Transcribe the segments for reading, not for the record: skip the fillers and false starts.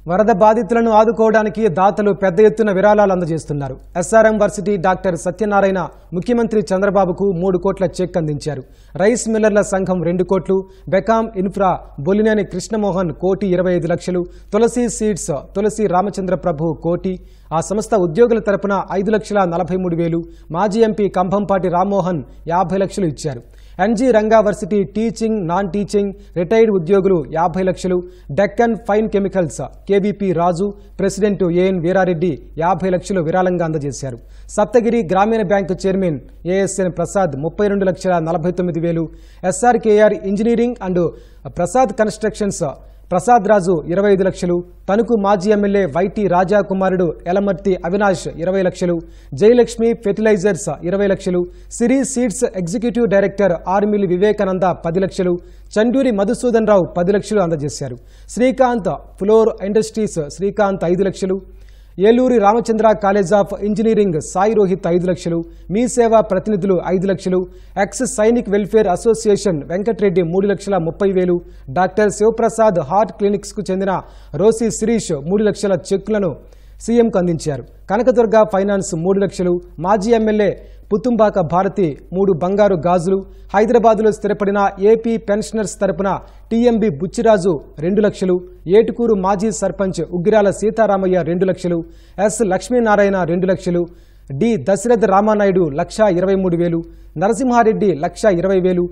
వరద బాధితులను ఆదుకోవడానికి దాతలు పెద్ద ఎత్తున విరాళాలు అందజేస్తున్నారు. ఎస్ఆర్ఎం వర్సిటీ డాక్టర్ సత్యనారాయణ ముఖ్యమంత్రి చంద్రబాబుకు 3 కోట్ల చెక్ అందించారు. రైస్ మిల్లర్ల సంఘం 2 కోట్లు, బెకాం ఇన్ఫ్రా బొలినేని కృష్ణమోహన్ 1,25,00,000, తులసి సీడ్స్ తులసి రామచంద్ర ప్రభు 1 కోటి, ఆ సంస్థ ఉద్యోగుల తరపున 5,43,000, మాజీ ఎంపీ కంభంపాటి రామ్మోహన్ 50 లక్షలు ఇచ్చారు. NG Ranga varsity teaching, non teaching, retired ఉద్యోగులు 50 లక్షలు, Deccan fine chemicals KBP Raju, president AN Veerareddy 50 లక్షలు విరాళంగా అందజేశారు. Saptagiri Grameena bank chairman ASN Prasad 32,49,000, SRKR engineering and Prasad constructions Prasad Raju 25 లక్షలు, తణుకు మాజీ ఎమ్మెల్యే వైటీ రాజా కుమారుడు ఎలమర్తి అవినాష్ 20 లక్షలు, జయలక్ష్మి ఫెర్టిలైజర్స్ 20 లక్షలు, సిరి seeds executive director Arimilli Vivekananda 10 లక్షలు, చండూరి మధుసూదన్ రావు 10 లక్షలు అందజేశారు. శ్రీకాంత్ ఫ్లోర్ ఇండస్ట్రీస్ శ్రీకాంత్ 5 లక్షలు, Eluri Ramachandra college of engineering Sai Rohith 5 లక్షలు, మీ సేవా ప్రతినిధులు 5 లక్షలు, ex Sainik welfare association Venkatareddy 3,30,000, doctor Sivaprasad heart clinics కు చెందిన రోసి శిరీష్ 3 లక్షల చెక్కులను సీఎంకు అందించారు. కనకదుర్గ ఫైనాన్స్ 3 లక్షలు, మాజీ ఎమ్మెల్యే పుతుంబాక భారతి 3 బంగారు గాజులు, హైదరాబాద్లో స్థిరపడిన ఏపీ పెన్షనర్స్ తరపున టీఎంబీ బుచ్చిరాజు 2 లక్షలు, ఏటుకూరు మాజీ సర్పంచ్ ఉగ్గిరాల సీతారామయ్య 2 లక్షలు, ఎస్ లక్ష్మీనారాయణ 2 లక్షలు, D Dasaratha Ramanaidu 1,23,000, Narasimhareddy 1,20,000,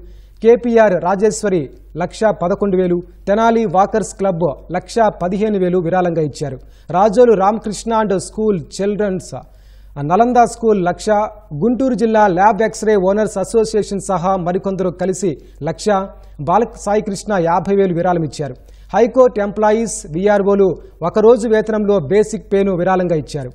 KPR Rajeswari 1,11,000, Tenali walkers club 1,15,000 విరాళంగా ఇచ్చారు. Rajolu Ramakrishna and school childrens, Nalanda school 1,00,000, Guntur జిల్లా ల్యాబ్ ఎక్స్రే ఓనర్స్ అసోసియేషన్ సహా మరికొందరు కలిసి 1,00,000, బాలక్ సాయికృష్ణ 50,000 విరాళం ఇచ్చారు. హైకోర్టు ఎంప్లాయీస్, వీఆర్ఓలు 1 రోజు వేతనంలో బేసిక్ పేను విరాళంగా ఇచ్చారు.